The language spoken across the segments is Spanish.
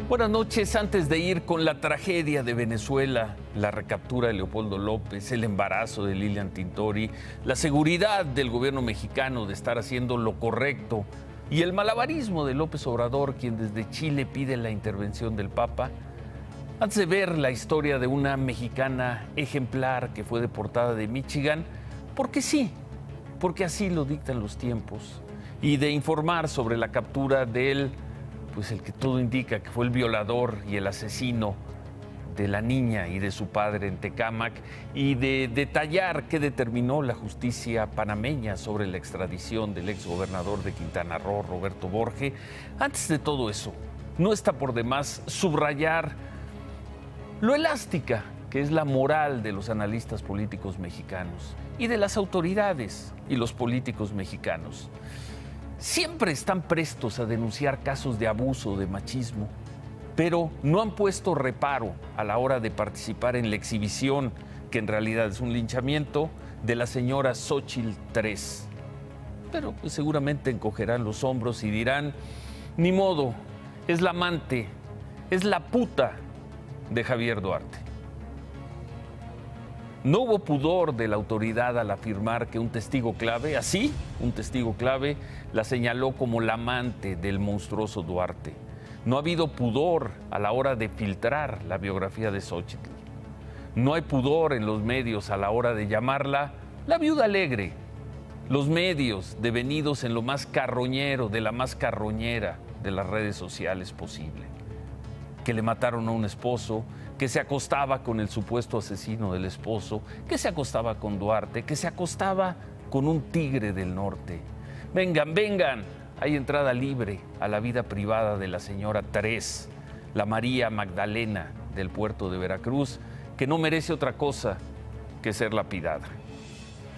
Buenas noches. Antes de ir con la tragedia de Venezuela, la recaptura de Leopoldo López, el embarazo de Lilian Tintori, la seguridad del gobierno mexicano de estar haciendo lo correcto y el malabarismo de López Obrador, quien desde Chile pide la intervención del Papa, antes de ver la historia de una mexicana ejemplar que fue deportada de Michigan, porque sí, porque así lo dictan los tiempos, y de informar sobre la captura del pues el que todo indica que fue el violador y el asesino de la niña y de su padre en Tecámac, y de detallar qué determinó la justicia panameña sobre la extradición del exgobernador de Quintana Roo, Roberto Borge. Antes de todo eso, no está por demás subrayar lo elástica que es la moral de los analistas políticos mexicanos y de las autoridades y los políticos mexicanos. Siempre están prestos a denunciar casos de abuso, de machismo, pero no han puesto reparo a la hora de participar en la exhibición, que en realidad es un linchamiento, de la señora Xóchitl III. Pero pues, seguramente encogerán los hombros y dirán, ni modo, es la amante, es la puta de Javier Duarte. No hubo pudor de la autoridad al afirmar que un testigo clave, así, un testigo clave, la señaló como la amante del monstruoso Duarte. No ha habido pudor a la hora de filtrar la biografía de Xóchitl. No hay pudor en los medios a la hora de llamarla la viuda alegre. Los medios devenidos en lo más carroñero, de la más carroñera de las redes sociales posible. Que le mataron a un esposo, que se acostaba con el supuesto asesino del esposo, que se acostaba con Duarte, que se acostaba con un tigre del norte. Vengan, vengan, hay entrada libre a la vida privada de la señora Terés, la María Magdalena del puerto de Veracruz, que no merece otra cosa que ser lapidada.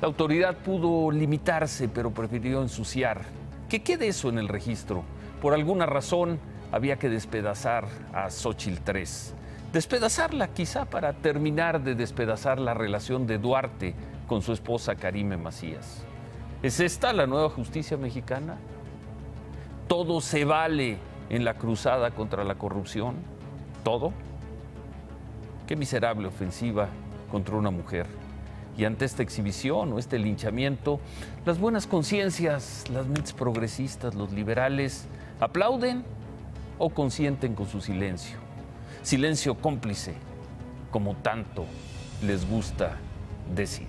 La autoridad pudo limitarse, pero prefirió ensuciar. Que quede eso en el registro. Por alguna razón había que despedazar a Xóchitl III. Despedazarla quizá para terminar de despedazar la relación de Duarte con su esposa Karime Macías. ¿Es esta la nueva justicia mexicana? ¿Todo se vale en la cruzada contra la corrupción? ¿Todo? Qué miserable ofensiva contra una mujer. Y ante esta exhibición o este linchamiento, las buenas conciencias, las mentes progresistas, los liberales, ¿aplauden o consienten con su silencio? Silencio cómplice, como tanto les gusta decir.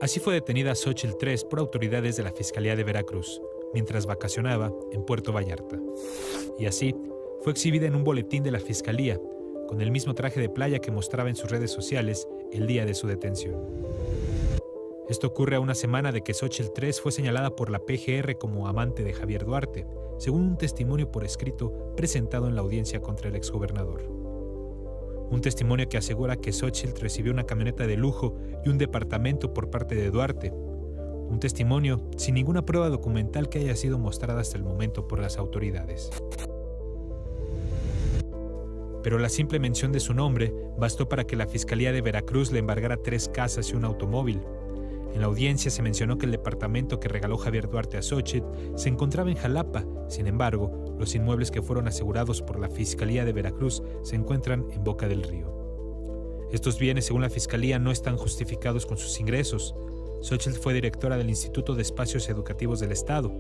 Así fue detenida Xóchitl III por autoridades de la Fiscalía de Veracruz, mientras vacacionaba en Puerto Vallarta. Y así fue exhibida en un boletín de la Fiscalía, con el mismo traje de playa que mostraba en sus redes sociales el día de su detención. Esto ocurre a una semana de que Xóchitl III fue señalada por la PGR como amante de Javier Duarte, según un testimonio por escrito presentado en la audiencia contra el exgobernador. Un testimonio que asegura que Xóchitl recibió una camioneta de lujo y un departamento por parte de Duarte. Un testimonio sin ninguna prueba documental que haya sido mostrada hasta el momento por las autoridades. Pero la simple mención de su nombre bastó para que la Fiscalía de Veracruz le embargara 3 casas y un automóvil. En la audiencia se mencionó que el departamento que regaló Javier Duarte a Xóchitl se encontraba en Jalapa. Sin embargo, los inmuebles que fueron asegurados por la Fiscalía de Veracruz se encuentran en Boca del Río. Estos bienes, según la Fiscalía, no están justificados con sus ingresos. Xóchitl fue directora del Instituto de Espacios Educativos del Estado.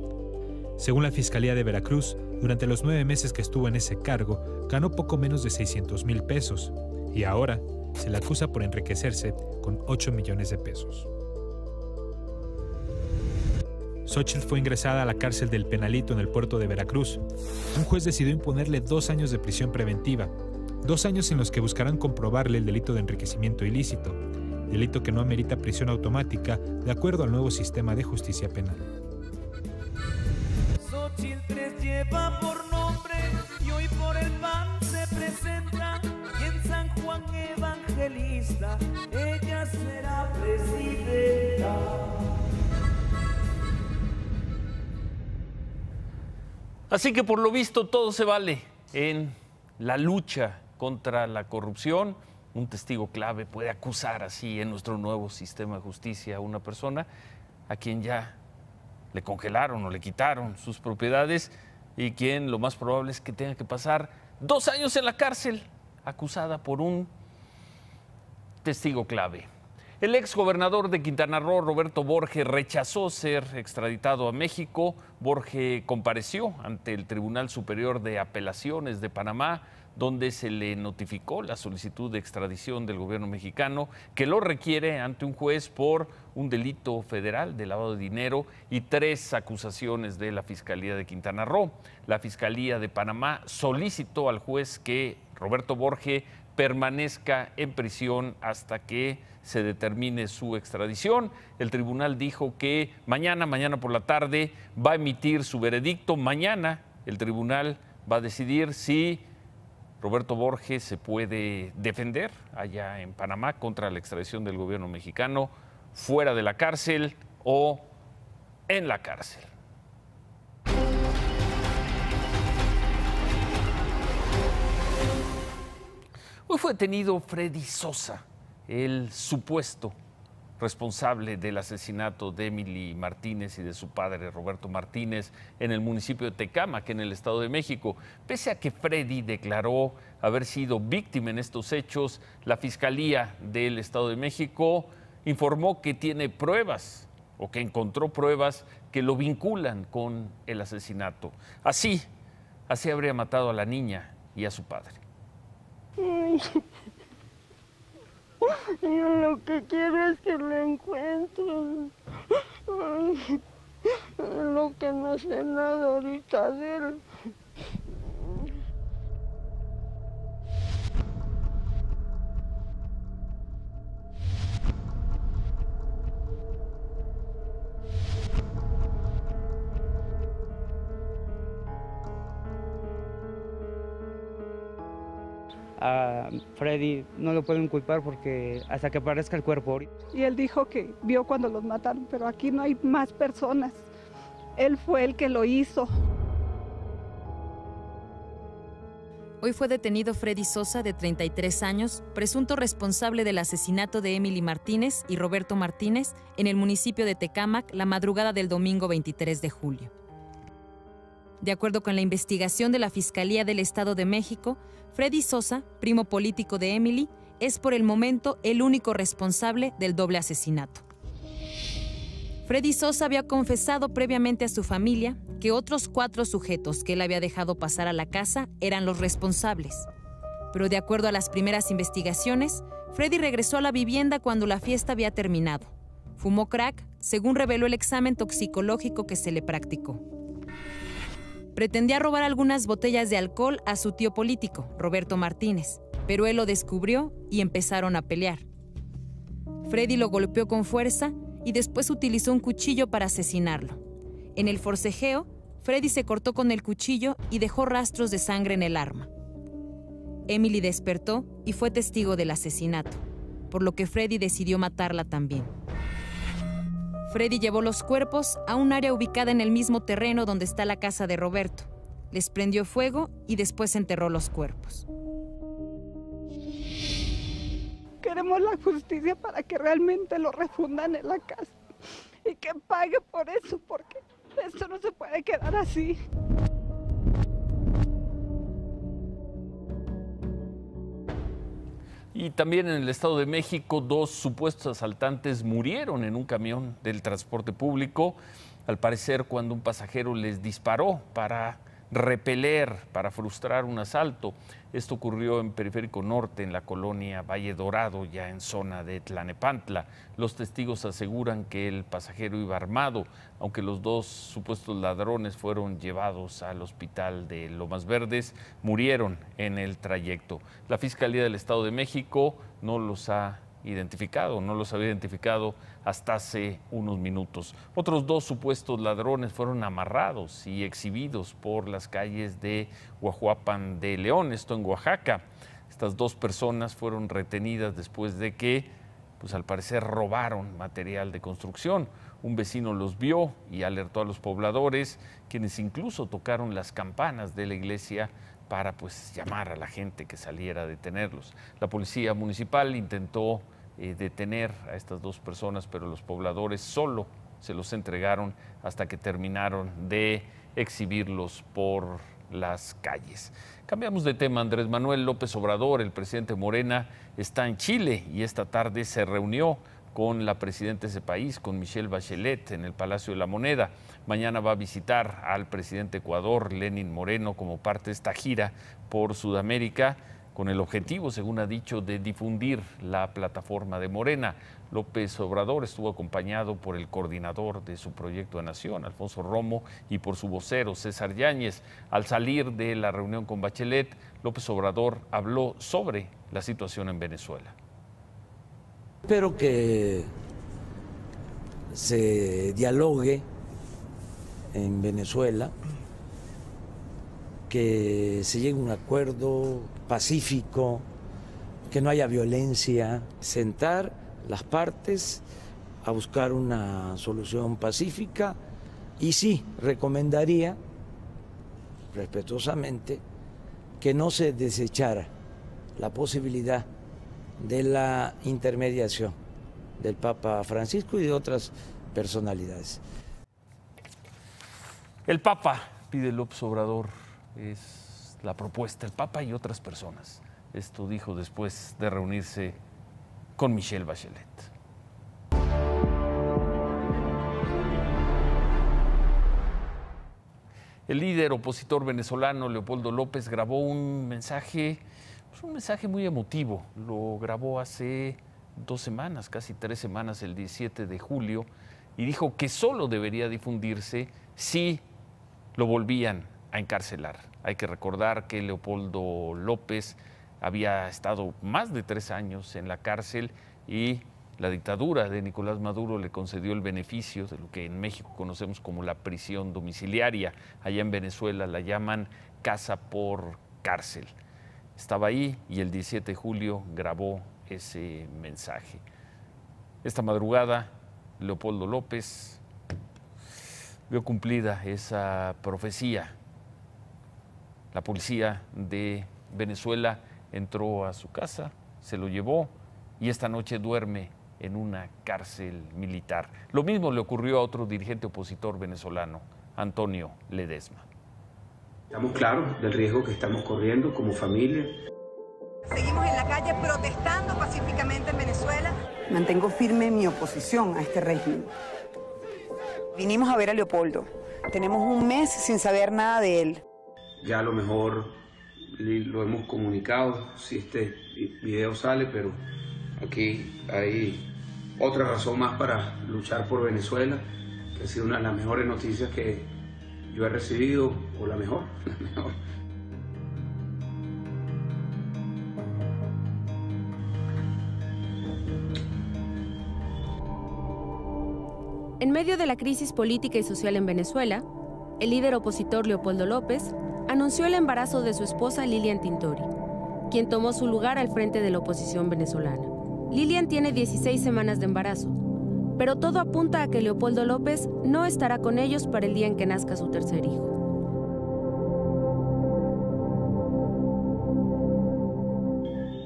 Según la Fiscalía de Veracruz, durante los 9 meses que estuvo en ese cargo, ganó poco menos de 600,000 pesos. Y ahora se le acusa por enriquecerse con 8 millones de pesos. Xóchitl fue ingresada a la cárcel del Penalito en el puerto de Veracruz. Un juez decidió imponerle 2 años de prisión preventiva, 2 años en los que buscarán comprobarle el delito de enriquecimiento ilícito, delito que no amerita prisión automática de acuerdo al nuevo sistema de justicia penal. Xóchitl III lleva por nombre y hoy por el PAN se presenta, y en San Juan Evangelista ella será presidenta. Así que por lo visto todo se vale en la lucha contra la corrupción. Un testigo clave puede acusar así en nuestro nuevo sistema de justicia a una persona a quien ya le congelaron o le quitaron sus propiedades y quien lo más probable es que tenga que pasar 2 años en la cárcel, acusada por un testigo clave. El exgobernador de Quintana Roo, Roberto Borge, rechazó ser extraditado a México. Borge compareció ante el Tribunal Superior de Apelaciones de Panamá, donde se le notificó la solicitud de extradición del gobierno mexicano, que lo requiere ante un juez por un delito federal de lavado de dinero y 3 acusaciones de la Fiscalía de Quintana Roo. La Fiscalía de Panamá solicitó al juez que Roberto Borge permanezca en prisión hasta que se determine su extradición. El tribunal dijo que mañana por la tarde, va a emitir su veredicto. Mañana el tribunal va a decidir si Roberto Borge se puede defender allá en Panamá contra la extradición del gobierno mexicano, fuera de la cárcel o en la cárcel. Hoy fue detenido Freddy Sosa, el supuesto responsable del asesinato de Emily Martínez y de su padre Roberto Martínez en el municipio de Tecámac, en el Estado de México. Pese a que Freddy declaró haber sido víctima en estos hechos, la Fiscalía del Estado de México informó que tiene pruebas o que encontró pruebas que lo vinculan con el asesinato. Así habría matado a la niña y a su padre. Yo lo que quiero es que lo encuentren. Lo que no sé nada ahorita de él. A Freddy no lo pueden culpar porque hasta que aparezca el cuerpo. Y él dijo que vio cuando los mataron, pero aquí no hay más personas. Él fue el que lo hizo. Hoy fue detenido Freddy Sosa, de 33 años, presunto responsable del asesinato de Emily Martínez y Roberto Martínez en el municipio de Tecámac la madrugada del domingo 23 de julio. De acuerdo con la investigación de la Fiscalía del Estado de México, Freddy Sosa, primo político de Emily, es por el momento el único responsable del doble asesinato. Freddy Sosa había confesado previamente a su familia que otros 4 sujetos que él había dejado pasar a la casa eran los responsables. Pero de acuerdo a las primeras investigaciones, Freddy regresó a la vivienda cuando la fiesta había terminado. Fumó crack, según reveló el examen toxicológico que se le practicó. Pretendía robar algunas botellas de alcohol a su tío político, Roberto Martínez, pero él lo descubrió y empezaron a pelear. Freddy lo golpeó con fuerza y después utilizó un cuchillo para asesinarlo. En el forcejeo, Freddy se cortó con el cuchillo y dejó rastros de sangre en el arma. Emily despertó y fue testigo del asesinato, por lo que Freddy decidió matarla también. Freddy llevó los cuerpos a un área ubicada en el mismo terreno donde está la casa de Roberto. Les prendió fuego y después enterró los cuerpos. Queremos la justicia para que realmente lo refundan en la casa y que pague por eso, porque esto no se puede quedar así. Y también en el Estado de México, 2 supuestos asaltantes murieron en un camión del transporte público, al parecer cuando un pasajero les disparó para repeler, para frustrar un asalto. Esto ocurrió en Periférico Norte, en la colonia Valle Dorado, ya en zona de Tlanepantla. Los testigos aseguran que el pasajero iba armado, aunque los 2 supuestos ladrones fueron llevados al hospital de Lomas Verdes, murieron en el trayecto. La Fiscalía del Estado de México no los había identificado hasta hace unos minutos. Otros 2 supuestos ladrones fueron amarrados y exhibidos por las calles de Guajuapan de León, esto en Oaxaca. Estas 2 personas fueron retenidas después de que, pues al parecer, robaron material de construcción. Un vecino los vio y alertó a los pobladores, quienes incluso tocaron las campanas de la iglesia para llamar a la gente que saliera a detenerlos. La policía municipal intentó detener a estas 2 personas, pero los pobladores solo se los entregaron hasta que terminaron de exhibirlos por las calles. Cambiamos de tema. Andrés Manuel López Obrador, el presidente Morena, está en Chile y esta tarde se reunió con la presidenta de ese país, con Michelle Bachelet, en el Palacio de la Moneda. Mañana va a visitar al presidente de Ecuador, Lenín Moreno, como parte de esta gira por Sudamérica, con el objetivo, según ha dicho, de difundir la plataforma de Morena. López Obrador estuvo acompañado por el coordinador de su proyecto de nación, Alfonso Romo, y por su vocero, César Yáñez. Al salir de la reunión con Bachelet, López Obrador habló sobre la situación en Venezuela. Espero que se dialogue en Venezuela, que se llegue a un acuerdo pacífico, que no haya violencia, sentar las partes a buscar una solución pacífica y sí, recomendaría respetuosamente que no se desechara la posibilidad de la intermediación del Papa Francisco y de otras personalidades. El Papa, pide López Obrador, es la propuesta, el Papa y otras personas. Esto dijo después de reunirse con Michelle Bachelet. El líder opositor venezolano Leopoldo López grabó un mensaje muy emotivo. Lo grabó hace 2 semanas, casi 3 semanas, el 17 de julio, y dijo que solo debería difundirse si lo volvían a encarcelar. Hay que recordar que Leopoldo López había estado más de 3 años en la cárcel y la dictadura de Nicolás Maduro le concedió el beneficio de lo que en México conocemos como la prisión domiciliaria. Allá en Venezuela la llaman casa por cárcel. Estaba ahí y el 17 de julio grabó ese mensaje. Esta madrugada, Leopoldo López vio cumplida esa profecía. La policía de Venezuela entró a su casa, se lo llevó y esta noche duerme en una cárcel militar. Lo mismo le ocurrió a otro dirigente opositor venezolano, Antonio Ledesma. Estamos claros del riesgo que estamos corriendo como familia. Seguimos en la calle protestando pacíficamente en Venezuela. Mantengo firme mi oposición a este régimen. Vinimos a ver a Leopoldo. Tenemos un mes sin saber nada de él. Ya a lo mejor lo hemos comunicado si este video sale, pero aquí hay otra razón más para luchar por Venezuela, que ha sido una de las mejores noticias que yo he recibido, o la mejor. En medio de la crisis política y social en Venezuela, el líder opositor Leopoldo López anunció el embarazo de su esposa Lilian Tintori, quien tomó su lugar al frente de la oposición venezolana. Lilian tiene 16 semanas de embarazo, pero todo apunta a que Leopoldo López no estará con ellos para el día en que nazca su tercer hijo.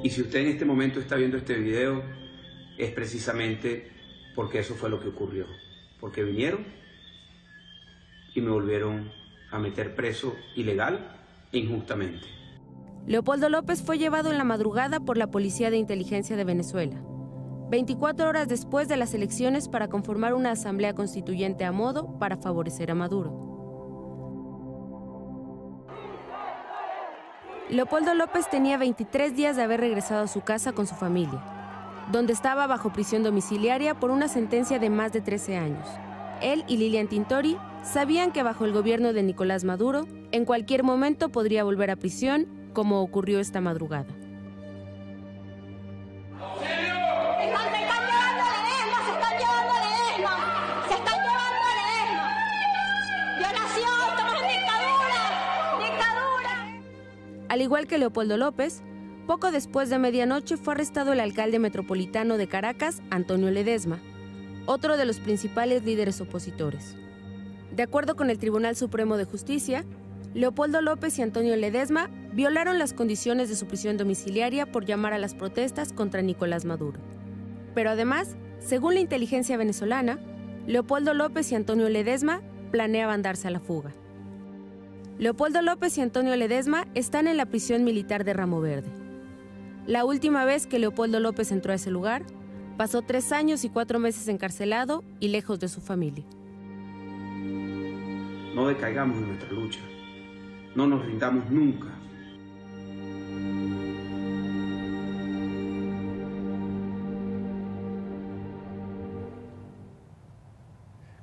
Y si usted en este momento está viendo este video, es precisamente porque eso fue lo que ocurrió. Porque vinieron y me volvieron a meter preso ilegal e injustamente. Leopoldo López fue llevado en la madrugada por la Policía de Inteligencia de Venezuela, 24 horas después de las elecciones para conformar una asamblea constituyente a modo para favorecer a Maduro. Leopoldo López tenía 23 días de haber regresado a su casa con su familia, donde estaba bajo prisión domiciliaria por una sentencia de más de 13 años. Él y Lilian Tintori sabían que bajo el gobierno de Nicolás Maduro, en cualquier momento podría volver a prisión, como ocurrió esta madrugada. Al igual que Leopoldo López, poco después de medianoche fue arrestado el alcalde metropolitano de Caracas, Antonio Ledesma, otro de los principales líderes opositores. De acuerdo con el Tribunal Supremo de Justicia, Leopoldo López y Antonio Ledesma violaron las condiciones de su prisión domiciliaria por llamar a las protestas contra Nicolás Maduro. Pero además, según la inteligencia venezolana, Leopoldo López y Antonio Ledesma planeaban darse a la fuga. Leopoldo López y Antonio Ledesma están en la prisión militar de Ramo Verde. La última vez que Leopoldo López entró a ese lugar, pasó 3 años y 4 meses encarcelado y lejos de su familia. No decaigamos en nuestra lucha, no nos rindamos nunca.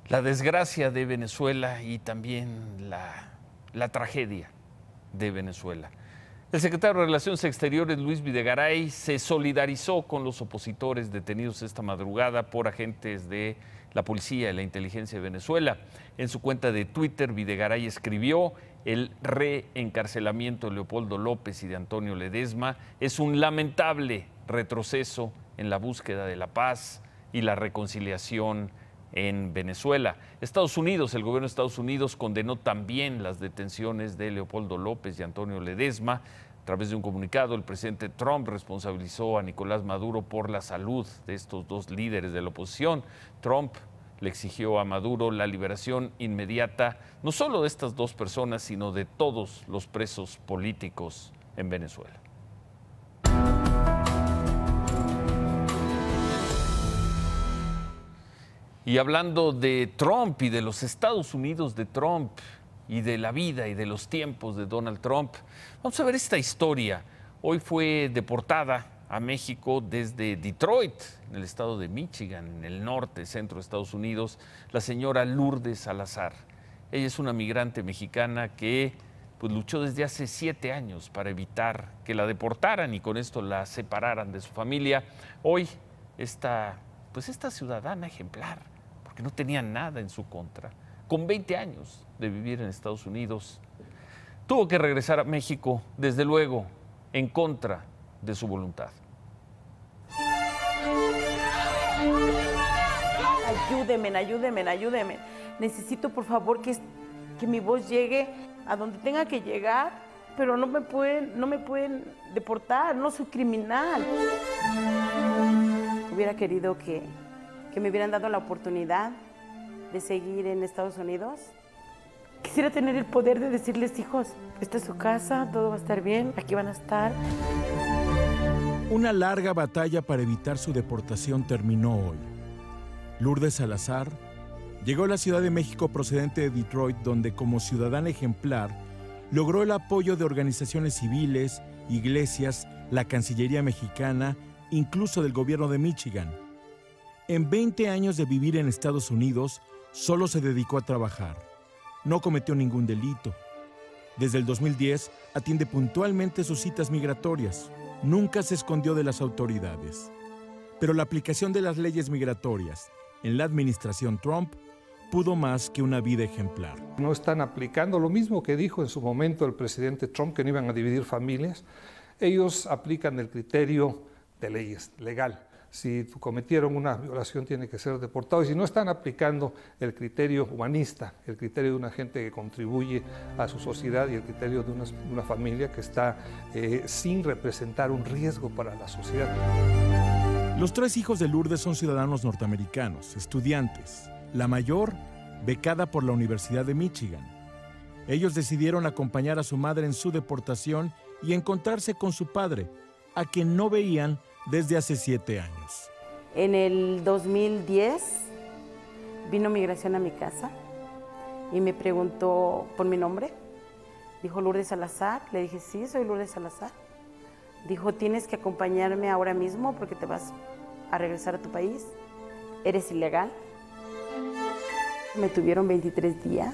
La desgracia de Venezuela y también la tragedia de Venezuela. El secretario de Relaciones Exteriores, Luis Videgaray, se solidarizó con los opositores detenidos esta madrugada por agentes de la policía y la inteligencia de Venezuela. En su cuenta de Twitter, Videgaray escribió: el reencarcelamiento de Leopoldo López y de Antonio Ledesma es un lamentable retroceso en la búsqueda de la paz y la reconciliación en Venezuela. Estados Unidos, el gobierno de Estados Unidos condenó también las detenciones de Leopoldo López y Antonio Ledesma. A través de un comunicado, el presidente Trump responsabilizó a Nicolás Maduro por la salud de estos dos líderes de la oposición. Trump le exigió a Maduro la liberación inmediata, no solo de estas dos personas, sino de todos los presos políticos en Venezuela. Y hablando de Trump y de los Estados Unidos de Trump y de la vida y de los tiempos de Donald Trump, vamos a ver esta historia. Hoy fue deportada a México desde Detroit, en el estado de Michigan, en el norte, centro de Estados Unidos, la señora Lourdes Salazar. Ella es una migrante mexicana que luchó desde hace 7 años para evitar que la deportaran y con esto la separaran de su familia. Hoy esta ciudadana ejemplar, que no tenía nada en su contra, con 20 años de vivir en Estados Unidos, tuvo que regresar a México, desde luego, en contra de su voluntad. Ayúdeme. Necesito, por favor, que mi voz llegue a donde tenga que llegar, pero no me pueden deportar, no soy criminal. Hubiera querido que me hubieran dado la oportunidad de seguir en Estados Unidos. Quisiera tener el poder de decirles: hijos, esta es su casa, todo va a estar bien, aquí van a estar. Una larga batalla para evitar su deportación terminó hoy. Lourdes Salazar llegó a la Ciudad de México procedente de Detroit, donde como ciudadana ejemplar logró el apoyo de organizaciones civiles, iglesias, la Cancillería mexicana, incluso del gobierno de Michigan. En 20 años de vivir en Estados Unidos, solo se dedicó a trabajar. No cometió ningún delito. Desde el 2010, atiende puntualmente sus citas migratorias. Nunca se escondió de las autoridades. Pero la aplicación de las leyes migratorias en la administración Trump pudo más que una vida ejemplar. No están aplicando lo mismo que dijo en su momento el presidente Trump, que no iban a dividir familias. Ellos aplican el criterio de leyes, legal. Si cometieron una violación, tiene que ser deportado. Y si no, están aplicando el criterio humanista, el criterio de una gente que contribuye a su sociedad y el criterio de una familia que está sin representar un riesgo para la sociedad. Los 3 hijos de Lourdes son ciudadanos norteamericanos, estudiantes. La mayor, becada por la Universidad de Michigan. Ellos decidieron acompañar a su madre en su deportación y encontrarse con su padre, a quien no veían desde hace 7 años. En el 2010 vino migración a mi casa y me preguntó por mi nombre. Dijo: Lourdes Salazar. Le dije: sí, soy Lourdes Salazar. Dijo: tienes que acompañarme ahora mismo porque te vas a regresar a tu país. Eres ilegal. Me tuvieron 23 días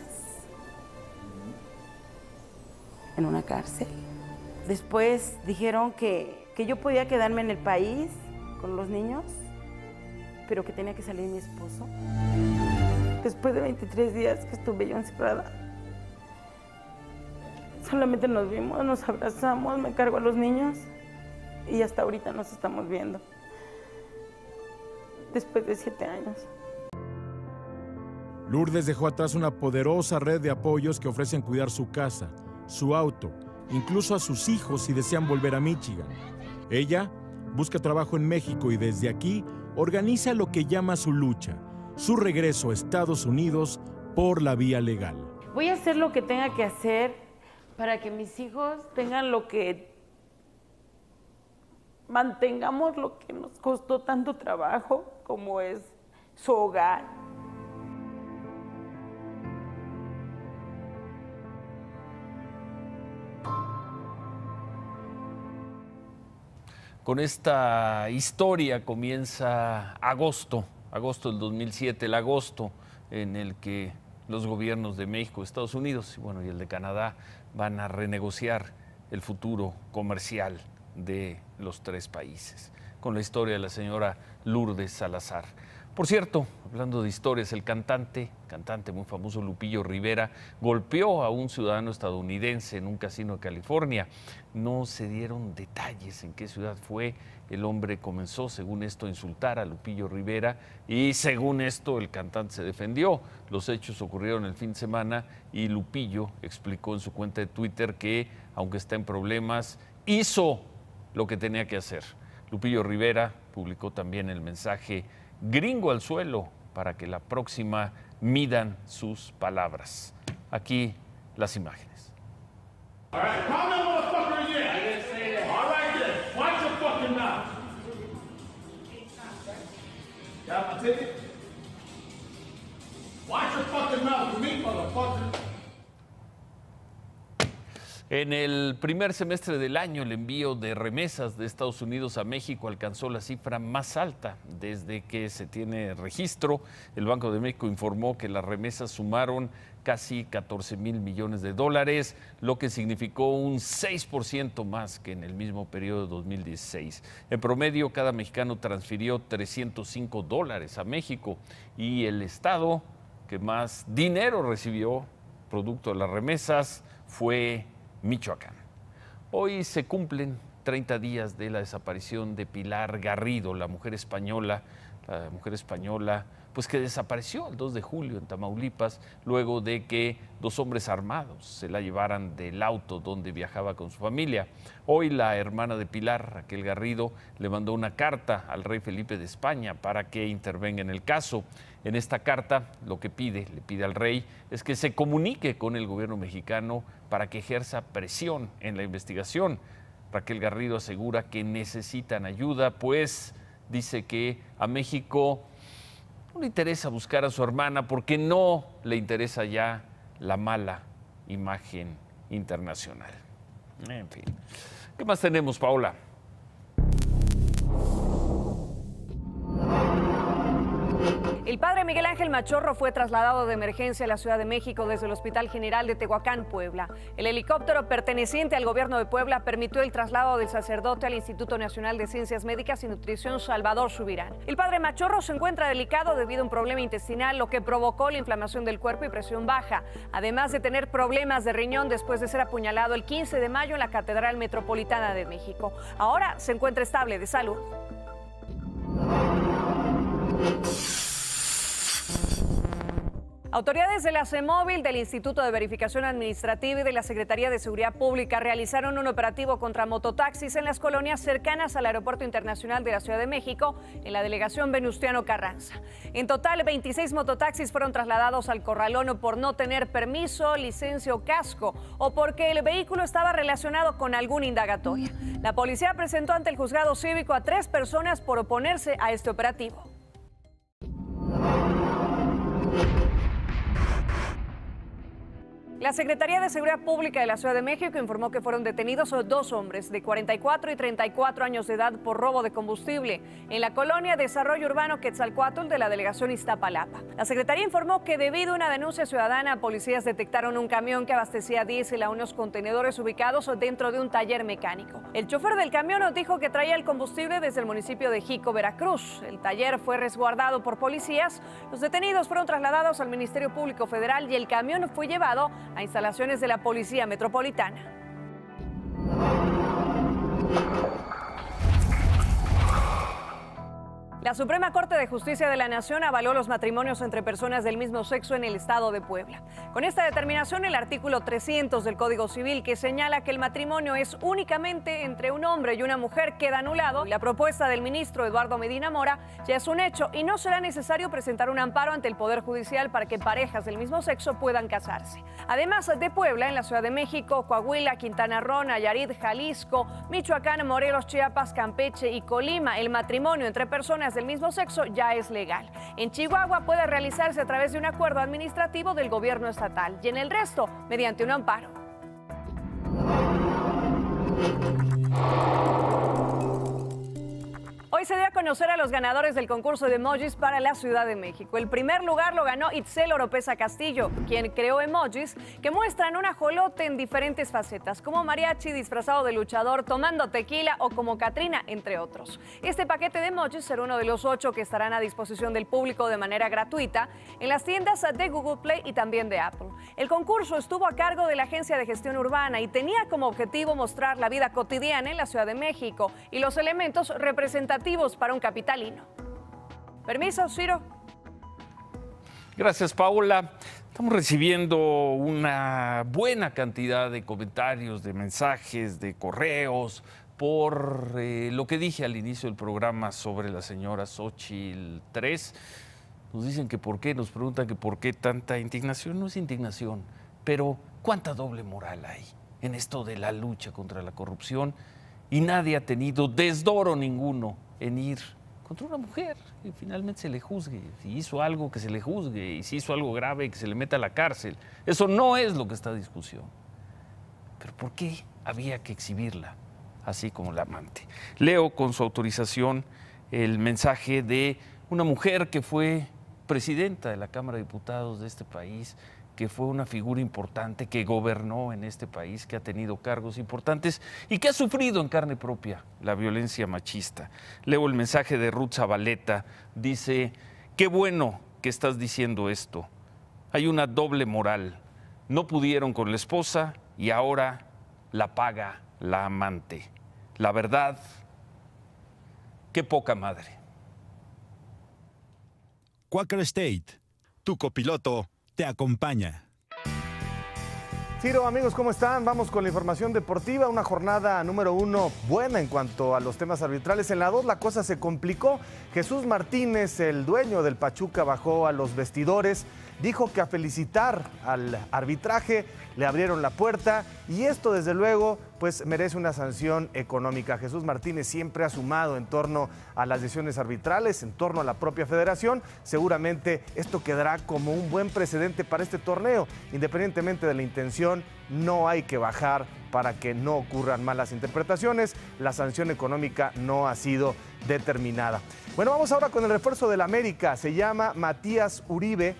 en una cárcel. Después dijeron que yo podía quedarme en el país con los niños, pero que tenía que salir mi esposo. Después de 23 días que estuve yo encerrada, solamente nos vimos, nos abrazamos, me cargo a los niños y hasta ahorita nos estamos viendo. Después de 7 años. Lourdes dejó atrás una poderosa red de apoyos que ofrecen cuidar su casa, su auto, incluso a sus hijos si desean volver a Michigan. Ella busca trabajo en México y desde aquí organiza lo que llama su lucha, su regreso a Estados Unidos por la vía legal. Voy a hacer lo que tenga que hacer para que mis hijos tengan mantengamos lo que nos costó tanto trabajo, como es su hogar. Con esta historia comienza agosto del 2007, el agosto en el que los gobiernos de México, Estados Unidos y el de Canadá van a renegociar el futuro comercial de los tres países, con la historia de la señora Lourdes Salazar. Por cierto, hablando de historias, el cantante muy famoso Lupillo Rivera golpeó a un ciudadano estadounidense en un casino de California. No se dieron detalles en qué ciudad fue. El hombre comenzó, según esto, a insultar a Lupillo Rivera y según esto el cantante se defendió. Los hechos ocurrieron el fin de semana y Lupillo explicó en su cuenta de Twitter que, aunque está en problemas, hizo lo que tenía que hacer. Lupillo Rivera publicó también el mensaje "Gringo al suelo", para que la próxima midan sus palabras. Aquí las imágenes. All right, call that motherfucker again. I didn't say that. All right, then. Watch your fucking mouth. Got my ticket? Watch your fucking mouth with me, motherfucker. En el primer semestre del año, el envío de remesas de Estados Unidos a México alcanzó la cifra más alta desde que se tiene registro. El Banco de México informó que las remesas sumaron casi 14,000 millones de dólares, lo que significó un 6% más que en el mismo periodo de 2016. En promedio, cada mexicano transfirió $305 a México y el estado que más dinero recibió producto de las remesas fue Michoacán. Hoy se cumplen 30 días de la desaparición de Pilar Garrido, la mujer española pues que desapareció el 2 de julio en Tamaulipas, luego de que dos hombres armados se la llevaran del auto donde viajaba con su familia. Hoy la hermana de Pilar, Raquel Garrido, le mandó una carta al rey Felipe de España para que intervenga en el caso. En esta carta lo que le pide al rey es que se comunique con el gobierno mexicano para que ejerza presión en la investigación. Raquel Garrido asegura que necesitan ayuda, pues dice que a México no le interesa buscar a su hermana porque no le interesa ya la mala imagen internacional. En fin, ¿qué más tenemos, Paola? El padre Miguel Ángel Machorro fue trasladado de emergencia a la Ciudad de México desde el Hospital General de Tehuacán, Puebla. El helicóptero perteneciente al gobierno de Puebla permitió el traslado del sacerdote al Instituto Nacional de Ciencias Médicas y Nutrición Salvador Subirán. El padre Machorro se encuentra delicado debido a un problema intestinal, lo que provocó la inflamación del cuerpo y presión baja, además de tener problemas de riñón después de ser apuñalado el 15 de mayo en la Catedral Metropolitana de México. Ahora se encuentra estable de salud. Autoridades de la CEMOVIL, del Instituto de Verificación Administrativa y de la Secretaría de Seguridad Pública realizaron un operativo contra mototaxis en las colonias cercanas al Aeropuerto Internacional de la Ciudad de México, en la delegación Venustiano Carranza. En total, 26 mototaxis fueron trasladados al corralón por no tener permiso, licencia o casco, o porque el vehículo estaba relacionado con alguna indagatoria. La policía presentó ante el juzgado cívico a 3 personas por oponerse a este operativo. La Secretaría de Seguridad Pública de la Ciudad de México informó que fueron detenidos 2 hombres de 44 y 34 años de edad por robo de combustible en la colonia Desarrollo Urbano Quetzalcóatl de la delegación Iztapalapa. La Secretaría informó que debido a una denuncia ciudadana, policías detectaron un camión que abastecía diésel a unos contenedores ubicados dentro de un taller mecánico. El chofer del camión nos dijo que traía el combustible desde el municipio de Jico, Veracruz. El taller fue resguardado por policías. Los detenidos fueron trasladados al Ministerio Público Federal y el camión fue llevado a instalaciones de la Policía Metropolitana. La Suprema Corte de Justicia de la Nación avaló los matrimonios entre personas del mismo sexo en el estado de Puebla. Con esta determinación, el artículo 300 del Código Civil, que señala que el matrimonio es únicamente entre un hombre y una mujer, queda anulado. La propuesta del ministro Eduardo Medina Mora ya es un hecho y no será necesario presentar un amparo ante el Poder Judicial para que parejas del mismo sexo puedan casarse. Además de Puebla, en la Ciudad de México, Coahuila, Quintana Roo, Nayarit, Jalisco, Michoacán, Morelos, Chiapas, Campeche y Colima, el matrimonio entre personas del mismo sexo ya es legal. En Chihuahua puede realizarse a través de un acuerdo administrativo del gobierno estatal y en el resto mediante un amparo. Hoy se dio a conocer a los ganadores del concurso de emojis para la Ciudad de México. El primer lugar lo ganó Itzel Oropesa Castillo, quien creó emojis que muestran un ajolote en diferentes facetas, como mariachi disfrazado de luchador, tomando tequila o como Catrina, entre otros. Este paquete de emojis será uno de los 8 que estarán a disposición del público de manera gratuita en las tiendas de Google Play y también de Apple. El concurso estuvo a cargo de la Agencia de Gestión Urbana y tenía como objetivo mostrar la vida cotidiana en la Ciudad de México y los elementos representativos para un capitalino. Permiso, Ciro. Gracias, Paola. Estamos recibiendo una buena cantidad de comentarios, de mensajes, de correos por lo que dije al inicio del programa sobre la señora Xóchitl 3. Nos dicen que por qué, nos preguntan que por qué tanta indignación. No es indignación, pero ¿cuánta doble moral hay en esto de la lucha contra la corrupción? Y nadie ha tenido desdoro ninguno en ir contra una mujer y finalmente se le juzgue. Si hizo algo, que se le juzgue, y si hizo algo grave, que se le meta a la cárcel. Eso no es lo que está en discusión. Pero ¿por qué había que exhibirla así como la amante? Leo con su autorización el mensaje de una mujer que fue presidenta de la Cámara de Diputados de este país, que fue una figura importante, que gobernó en este país, que ha tenido cargos importantes y que ha sufrido en carne propia la violencia machista. Leo el mensaje de Ruth Zabaleta, dice: qué bueno que estás diciendo esto. Hay una doble moral. No pudieron con la esposa y ahora la paga la amante. La verdad, qué poca madre. Quaker State, tu copiloto te acompaña. Ciro, amigos, ¿cómo están? Vamos con la información deportiva. Una jornada número 1 buena en cuanto a los temas arbitrales. En la 2 la cosa se complicó. Jesús Martínez, el dueño del Pachuca, bajó a los vestidores. Dijo que a felicitar al arbitraje le abrieron la puerta y esto desde luego pues merece una sanción económica. Jesús Martínez siempre ha sumado en torno a las decisiones arbitrales, en torno a la propia federación. Seguramente esto quedará como un buen precedente para este torneo. Independientemente de la intención, no hay que bajar para que no ocurran malas interpretaciones. La sanción económica no ha sido determinada. Bueno, vamos ahora con el refuerzo del América. Se llama Mateus Uribe,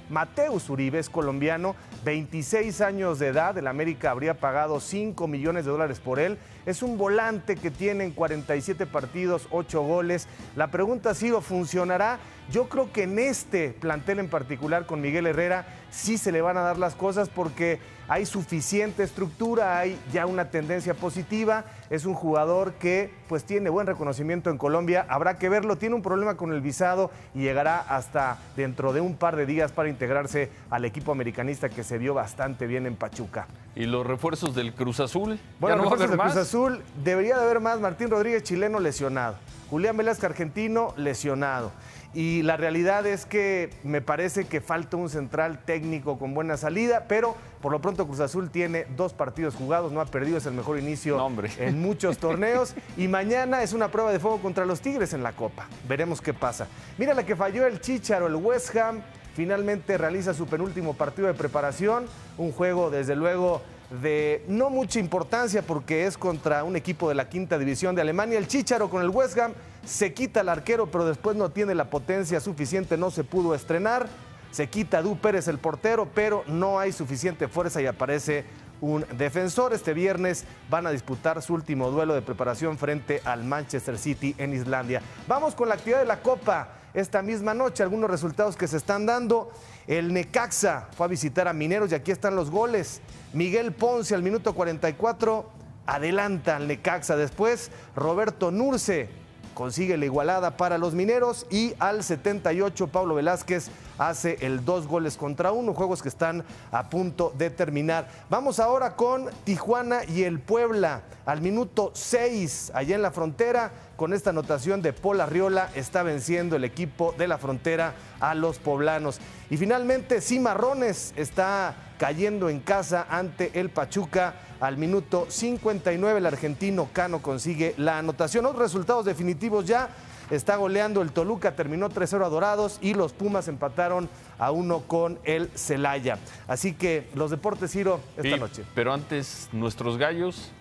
es colombiano, 26 años de edad. El América habría pagado $5 millones por él. Es un volante que tiene en 47 partidos, 8 goles. La pregunta ha sido, ¿funcionará? Yo creo que en este plantel en particular con Miguel Herrera sí se le van a dar las cosas porque hay suficiente estructura, hay ya una tendencia positiva. Es un jugador que pues tiene buen reconocimiento en Colombia. Habrá que verlo, tiene un problema con el visado y llegará hasta dentro de un par de días para integrarse al equipo americanista que se vio bastante bien en Pachuca. ¿Y los refuerzos del Cruz Azul? Bueno, los refuerzos del Cruz Azul debería de haber más. Martín Rodríguez, chileno, lesionado. Julián Velázquez, argentino, lesionado. Y la realidad es que me parece que falta un central técnico con buena salida, pero por lo pronto Cruz Azul tiene 2 partidos jugados, no ha perdido, es el mejor inicio en muchos torneos. Y mañana es una prueba de fuego contra los Tigres en la Copa. Veremos qué pasa. Mira la que falló el Chícharo, el West Ham, finalmente realiza su penúltimo partido de preparación. Un juego, desde luego, de no mucha importancia porque es contra un equipo de la 5ª división de Alemania. El Chícharo con el West Ham se quita al arquero, pero después no tiene la potencia suficiente, no se pudo estrenar. Se quita a Du Pérez, el portero, pero no hay suficiente fuerza y aparece un defensor. Este viernes van a disputar su último duelo de preparación frente al Manchester City en Islandia. Vamos con la actividad de la Copa. Esta misma noche, algunos resultados que se están dando. El Necaxa fue a visitar a Mineros y aquí están los goles. Miguel Ponce al minuto 44 adelanta al Necaxa. Después Roberto Nurce consigue la igualada para los mineros y al 78 Pablo Velázquez hace el 2-1, juegos que están a punto de terminar. Vamos ahora con Tijuana y el Puebla. Al minuto 6, allá en la frontera, con esta anotación de Paul Arriola, está venciendo el equipo de la frontera a los poblanos. Y finalmente, Cimarrones está cayendo en casa ante el Pachuca. Al minuto 59, el argentino Cano consigue la anotación. Otros resultados definitivos ya. Está goleando el Toluca, terminó 3-0 a Dorados y los Pumas empataron a 1 con el Celaya. Así que los deportes, Ciro, esta noche. Pero antes, nuestros gallos.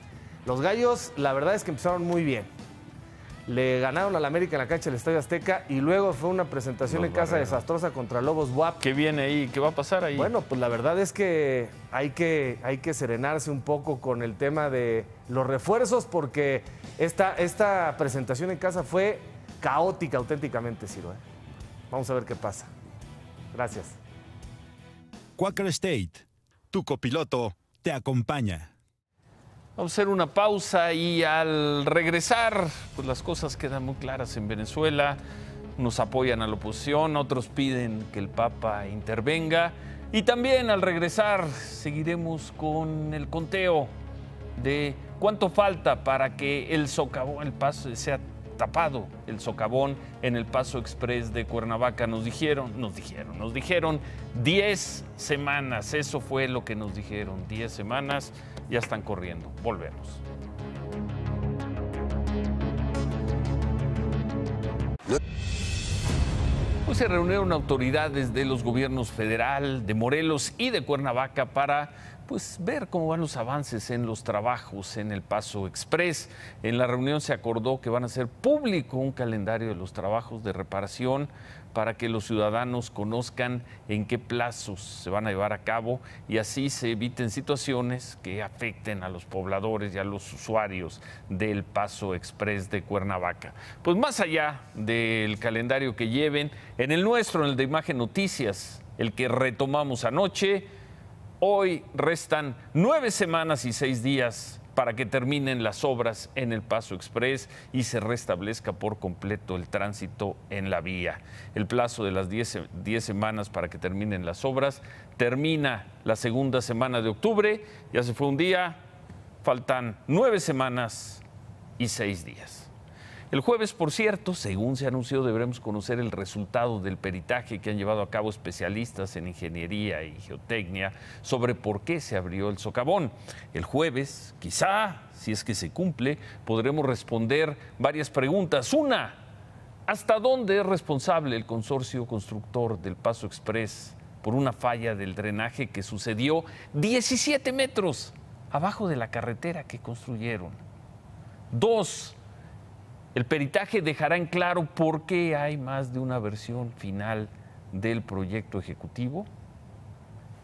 Los gallos, la verdad es que empezaron muy bien. Le ganaron al América en la cancha del Estadio Azteca y luego fue una presentación en casa desastrosa contra Lobos BUAP. ¿Qué viene ahí? ¿Qué va a pasar ahí? Bueno, pues la verdad es que hay que serenarse un poco con el tema de los refuerzos porque esta presentación en casa fue caótica auténticamente, Ciro. Vamos a ver qué pasa. Gracias. Quaker State, tu copiloto, te acompaña. Vamos a hacer una pausa y al regresar, pues las cosas quedan muy claras en Venezuela. Unos apoyan a la oposición, otros piden que el Papa intervenga. Y también al regresar seguiremos con el conteo de cuánto falta para que el socavón, el paso sea tapado, el socavón en el Paso Express de Cuernavaca. Nos dijeron 10 semanas, eso fue lo que nos dijeron, 10 semanas, ya están corriendo. Volvemos. Hoy se reunieron autoridades de los gobiernos federal, de Morelos y de Cuernavaca para ver cómo van los avances en los trabajos en el Paso Express. En la reunión se acordó que van a hacer público un calendario de los trabajos de reparación para que los ciudadanos conozcan en qué plazos se van a llevar a cabo y así se eviten situaciones que afecten a los pobladores y a los usuarios del Paso Express de Cuernavaca. Pues más allá del calendario que lleven, en el nuestro, en el de Imagen Noticias, el que retomamos anoche, hoy restan 9 semanas y 6 días para que terminen las obras en el Paso Express y se restablezca por completo el tránsito en la vía. El plazo de las 10 semanas para que terminen las obras termina la segunda semana de octubre. Ya se fue un día, faltan 9 semanas y 6 días. El jueves, por cierto, según se anunció, deberemos conocer el resultado del peritaje que han llevado a cabo especialistas en ingeniería y geotecnia sobre por qué se abrió el socavón. El jueves, quizá, si es que se cumple, podremos responder varias preguntas. Una, ¿hasta dónde es responsable el consorcio constructor del Paso Express por una falla del drenaje que sucedió 17 metros abajo de la carretera que construyeron? Dos, el peritaje dejará en claro por qué hay más de una versión final del proyecto ejecutivo.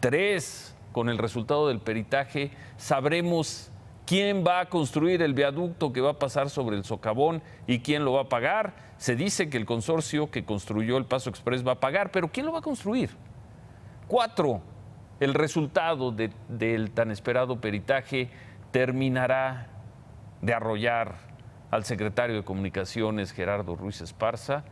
3, con el resultado del peritaje sabremos quién va a construir el viaducto que va a pasar sobre el socavón y quién lo va a pagar. Se dice que el consorcio que construyó el Paso Express va a pagar, pero ¿quién lo va a construir? 4, el resultado del tan esperado peritaje terminará de arrollar al secretario de Comunicaciones, Gerardo Ruiz Esparza.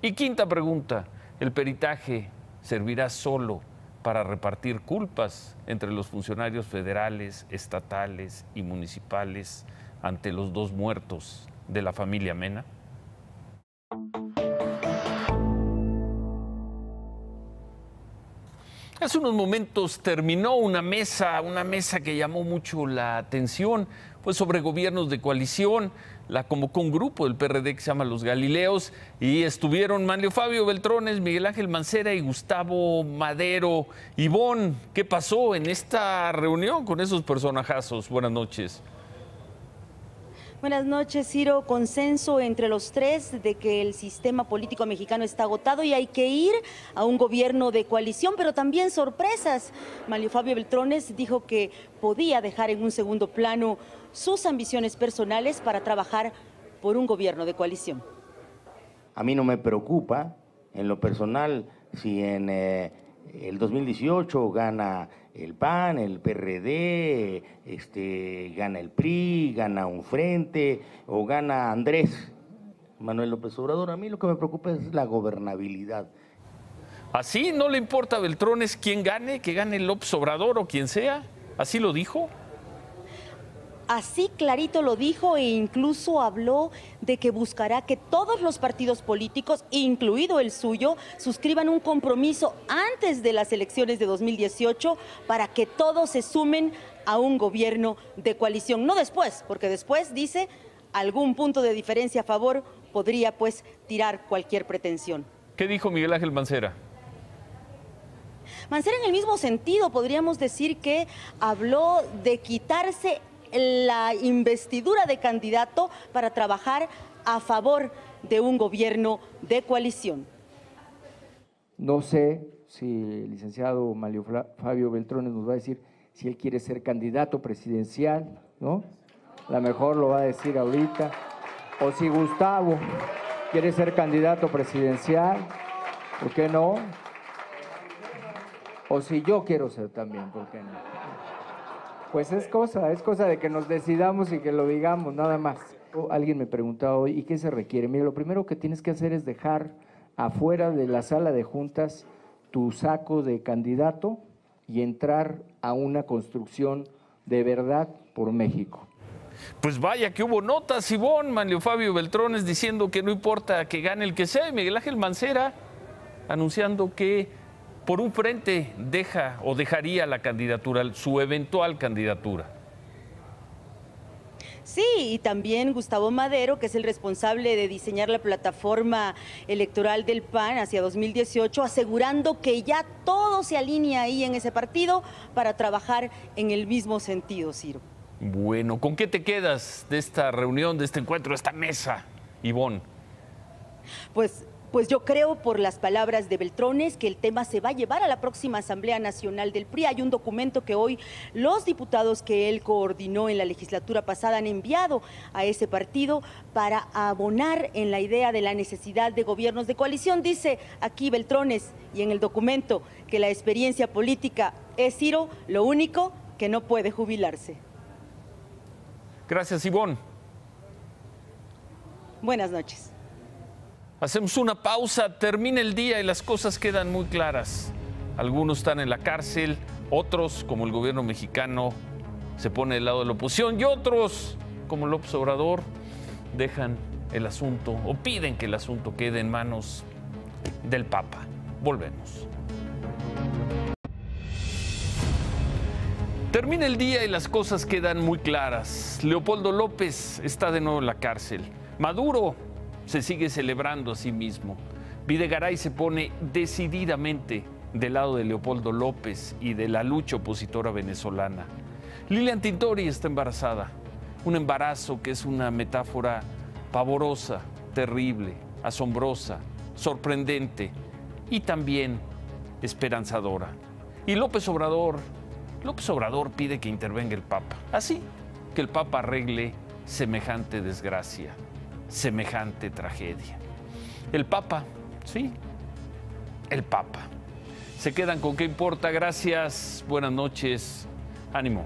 Y quinta pregunta, ¿el peritaje servirá solo para repartir culpas entre los funcionarios federales, estatales y municipales ante los 2 muertos de la familia Mena? Hace unos momentos terminó una mesa que llamó mucho la atención, fue sobre gobiernos de coalición. La convocó un grupo del PRD que se llama Los Galileos y estuvieron Manlio Fabio Beltrones, Miguel Ángel Mancera y Gustavo Madero. Ivonne, ¿qué pasó en esta reunión con esos personajazos? Buenas noches. Buenas noches, Ciro. Consenso entre los 3 de que el sistema político mexicano está agotado y hay que ir a un gobierno de coalición, pero también sorpresas. Manlio Fabio Beltrones dijo que podía dejar en un segundo plano sus ambiciones personales para trabajar por un gobierno de coalición. A mí no me preocupa, en lo personal, si en el 2018 gana el PAN, el PRD, gana el PRI, gana un frente o gana Andrés. Manuel López Obrador. A mí lo que me preocupa es la gobernabilidad. ¿Así no le importa a Beltrones quién gane, que gane López Obrador o quien sea? ¿Así lo dijo? Así clarito lo dijo e incluso habló de que buscará que todos los partidos políticos, incluido el suyo, suscriban un compromiso antes de las elecciones de 2018 para que todos se sumen a un gobierno de coalición. No después, porque después, dice, algún punto de diferencia a favor podría pues tirar cualquier pretensión. ¿Qué dijo Miguel Ángel Mancera? Mancera en el mismo sentido, podríamos decir que habló de quitarse la investidura de candidato para trabajar a favor de un gobierno de coalición. No sé si el licenciado Manlio Fabio Beltrones nos va a decir si él quiere ser candidato presidencial, ¿no? A lo mejor lo va a decir ahorita. O si Gustavo quiere ser candidato presidencial, ¿por qué no? O si yo quiero ser también, ¿por qué no? Pues es cosa de que nos decidamos y que lo digamos, nada más. Alguien me preguntaba hoy, ¿y qué se requiere? Mira, lo primero que tienes que hacer es dejar afuera de la sala de juntas tu saco de candidato y entrar a una construcción de verdad por México. Pues vaya que hubo notas, Ivonne, Manlio Fabio Beltrones diciendo que no importa que gane el que sea, y Miguel Ángel Mancera anunciando que por un frente deja o dejaría la candidatura, su eventual candidatura. Sí, y también Gustavo Madero, que es el responsable de diseñar la plataforma electoral del PAN hacia 2018, asegurando que ya todo se alinea ahí en ese partido para trabajar en el mismo sentido, Ciro. Bueno, ¿con qué te quedas de esta reunión, de este encuentro, de esta mesa, Ivonne? Pues yo creo, por las palabras de Beltrones, que el tema se va a llevar a la próxima Asamblea Nacional del PRI. Hay un documento que hoy los diputados que él coordinó en la legislatura pasada han enviado a ese partido para abonar en la idea de la necesidad de gobiernos de coalición. Dice aquí Beltrones, y en el documento, que la experiencia política es, Ciro, lo único que no puede jubilarse. Gracias, Ivonne. Buenas noches. Hacemos una pausa, termina el día y las cosas quedan muy claras. Algunos están en la cárcel, otros, como el gobierno mexicano, se pone del lado de la oposición, y otros, como López Obrador, dejan el asunto o piden que el asunto quede en manos del Papa. Volvemos. Termina el día y las cosas quedan muy claras. Leopoldo López está de nuevo en la cárcel. Maduro se sigue celebrando a sí mismo. Videgaray se pone decididamente del lado de Leopoldo López y de la lucha opositora venezolana. Lilian Tintori está embarazada, un embarazo que es una metáfora pavorosa, terrible, asombrosa, sorprendente y también esperanzadora. Y López Obrador pide que intervenga el Papa, así que el Papa arregle semejante desgracia, semejante tragedia. El Papa, sí, el Papa. Se quedan con ¿Qué importa? Gracias, buenas noches, ánimo.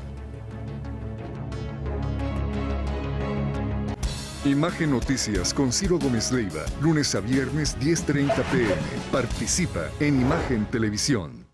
Imagen Noticias con Ciro Gómez Leiva, lunes a viernes 10:30 p.m. Participa en Imagen Televisión.